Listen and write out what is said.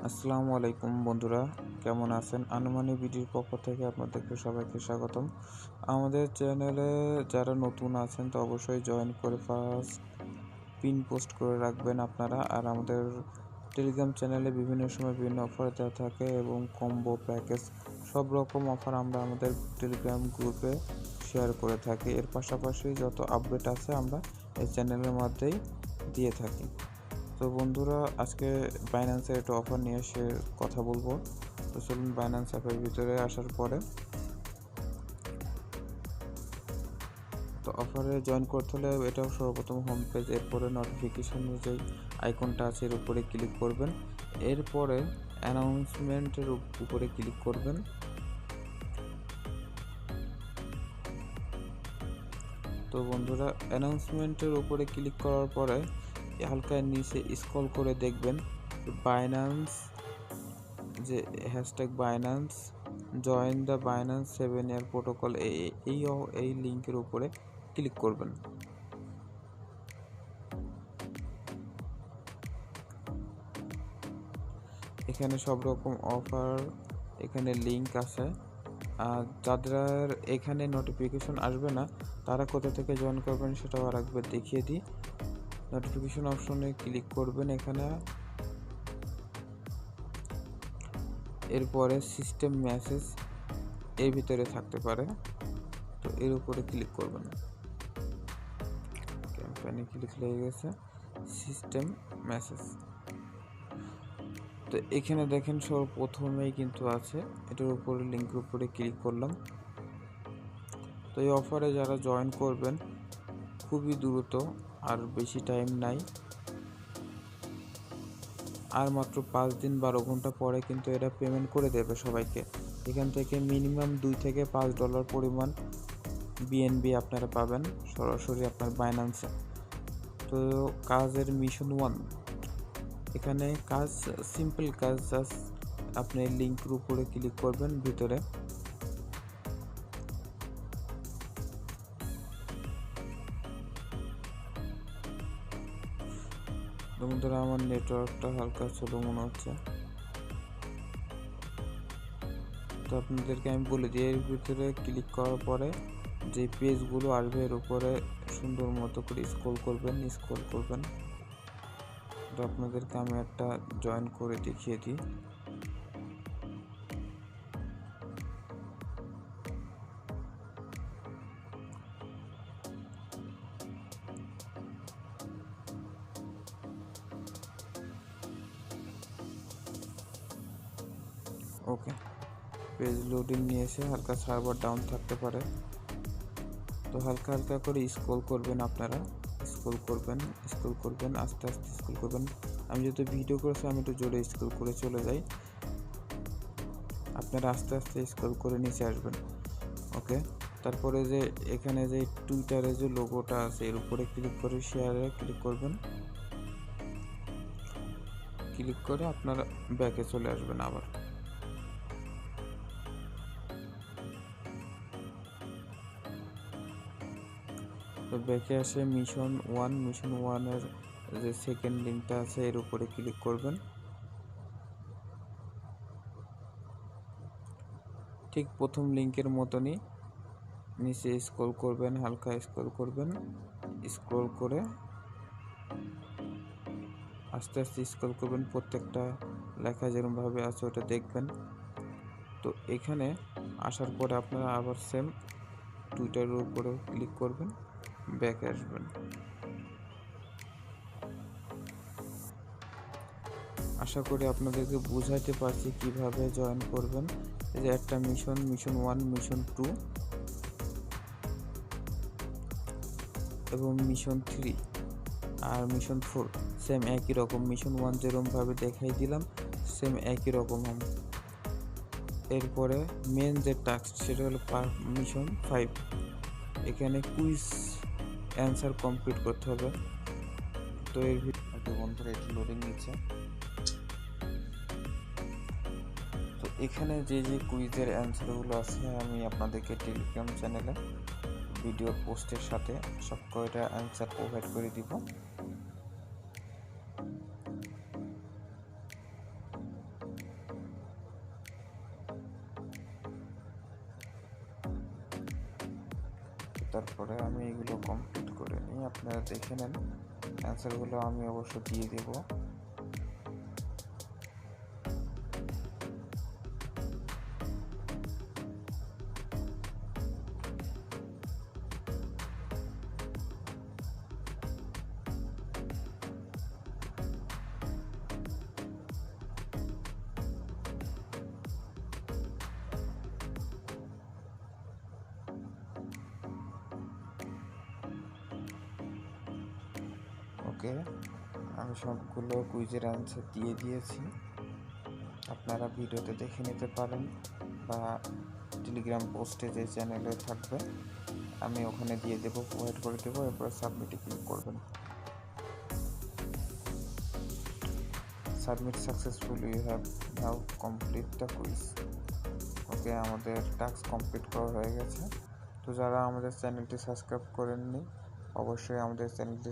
আসসালামু আলাইকুম বন্ধুরা, কেমন আছেন? আনুমানিক ভিডিওর পক্ষ থেকে আপনাদেরকে সবাইকে স্বাগতম। আমাদের চ্যানেলে যারা নতুন আছেন তো অবশ্যই জয়েন করে ফার্স্ট পিন পোস্ট করে রাখবেন আপনারা। আর আমাদের টেলিগ্রাম চ্যানেলে বিভিন্ন সময় বিভিন্ন অফার দেওয়া থাকে এবং কম্বো প্যাকেজ সব রকম অফার আমরা আমাদের টেলিগ্রাম গ্রুপে শেয়ার করে থাকি। এর পাশাপাশি যত আপডেট আছে আমরা এই চ্যানেলের মধ্যেই দিয়ে থাকি। তো বন্ধুরা, আজকে বাইন্যান্সের একটা অফার নিয়ে এসে কথা বলবো। তো চলুন বাইন্যান্স অ্যাপের ভিতরে আসার পরে তো অফারে জয়েন করতে হলে এটাও সর্বপ্রথম হোম পেজ, এরপরে নোটিফিকেশনের যে আইকনটা আছে এর উপরে ক্লিক করবেন। এরপরে অ্যানাউন্সমেন্টের উপরে ক্লিক করবেন। তো বন্ধুরা, অ্যানাউন্সমেন্টের উপরে ক্লিক করার পরে হালকা নিচে স্ক্রল করে দেখবেন বাইন্যান্স যে hashtag Binance join the Binance 7 year protocol, এই লিঙ্কের উপরে ক্লিক করবেন। এখানে সব রকম অফার এখানে লিঙ্ক আছে। আর যাদের এখানে নোটিফিকেশন আসবে না তারা কোথা থেকে জয়েন করবেন সেটাও আর একবার দেখিয়ে দিই। নোটিফিকেশন অপশনে ক্লিক করবেন এখানে, এরপরে সিস্টেম মেসেজ এর ভিতরে থাকতে পারে, তো এর উপরে ক্লিক করবেন। ক্যাম্পেইনে ক্লিক লেগে গেছে, সিস্টেম মেসেজ। তো এখানে দেখেন সর্বপ্রথমেই কিন্তু আছে, এটার উপরে লিঙ্কের উপরে ক্লিক করলাম। তো এই অফারে যারা জয়েন করবেন খুবই দ্রুত, আর বেশি টাইম নাই, আর মাত্র 5 দিন 12 ঘন্টা পরে কিন্তু এরা পেমেন্ট করে দেবে সবাইকে। এখান থেকে মিনিমাম $2 থেকে $5 পরিমাণ বিএনবি আপনারা পাবেন সরাসরি আপনার বাইন্যান্সে। তো কাজের মিশন 1, এখানে কাজ সিম্পল কাজ, জাস্ট আপনি লিঙ্কের উপরে ক্লিক করবেন ভিতরে। বন্ধুরা, আমার নেটওয়ার্কটা হালকা স্লো মনে হচ্ছে, তো আপনাদেরকে আমি বলে দিই এর ভিতরে ক্লিক করার পরে যে পেজগুলো আসবে এর উপরে সুন্দর মতো করে স্ক্রল করবেন। তো আপনাদেরকে আমি একটা জয়েন করে দেখিয়ে দিই। ওকে, পেজ লোডিং নিয়েছে, হালকা সার্ভার ডাউন থাকতে পারে, তো হালকা হালকা করে স্ক্রল করবেন আপনারা, স্ক্রল করবেন আস্তে আস্তে স্ক্রল করবেন। আমি যেহেতু ভিডিও করেছি আমি একটু জোরে স্ক্রল করে চলে যাই, আপনারা আস্তে আস্তে স্ক্রল করে নিচে আসবেন। ওকে, তারপরে যে এখানে যে টুইটারে যে লোগোটা আছে এর উপরে ক্লিক করে শেয়ারে ক্লিক করবেন। ক্লিক করে আপনারা ব্যাকে চলে আসবেন আবার। তো ব্যাকে আসে মিশন 1 এর যে সেকেন্ড লিঙ্কটা আছে এর উপরে ক্লিক করবেন। ঠিক প্রথম লিঙ্কের মতনই নিচে স্ক্রল করবেন, হালকা স্ক্রল করবেন, স্ক্রল করে আস্তে আস্তে স্ক্রল করবেন, প্রত্যেকটা লেখা যেরকমভাবে আছে ওটা দেখবেন। তো এখানে আসার পরে আপনারা আবার সেম টুইটারের উপরে ক্লিক করবেন, ব্যাকে আসবেন। আশা করি আপনাদেরকে বুঝাইতে পারছি কিভাবে জয়েন করবেন। এই যে একটা মিশন 1, মিশন 2 এবং মিশন 3 আর মিশন 4 সেম একই রকম। মিশন 1 যেরকমভাবে দেখাই দিলাম সেম একই রকম হবে। এরপরে মেন যে টাস্ক সেটা হলো মিশন 5, এখানে কুইজ অ্যান্সার কমপ্লিট করতে হবে। তো এর ভিতরে বন্ধুরা একটু লোডিং নিচ্ছে। তো এখানে যে যে কুইজের অ্যান্সারগুলো আছে আমি আপনাদেরকে টেলিগ্রাম চ্যানেলে ভিডিও পোস্টের সাথে সব কয়টা অ্যান্সার প্রোভাইড করে দিব। তারপরে আমি এগুলো কমপ্লিট করে নিই। আপনারা দেখে নেন, অ্যান্সারগুলো আমি অবশ্য দিয়ে দেব। ওকে, আমি সবগুলো কুইজের অ্যান্সার দিয়ে দিয়েছি। আপনারা ভিডিওতে দেখে নিতে পারেন বা টেলিগ্রাম পোস্টে যে চ্যানেলে থাকবে আমি ওখানে দিয়ে দেবো, প্রোভাইড করে দেবো। এরপরে সাবমিটে ক্লিক করবেন। Submit successful, you have now complete the quiz. Okay, আমাদের টাস্ক কমপ্লিট করা হয়ে গেছে। তো যারা আমাদের চ্যানেলটি সাবস্ক্রাইব করেননি, অবশ্যই আমাদের চ্যানেলটি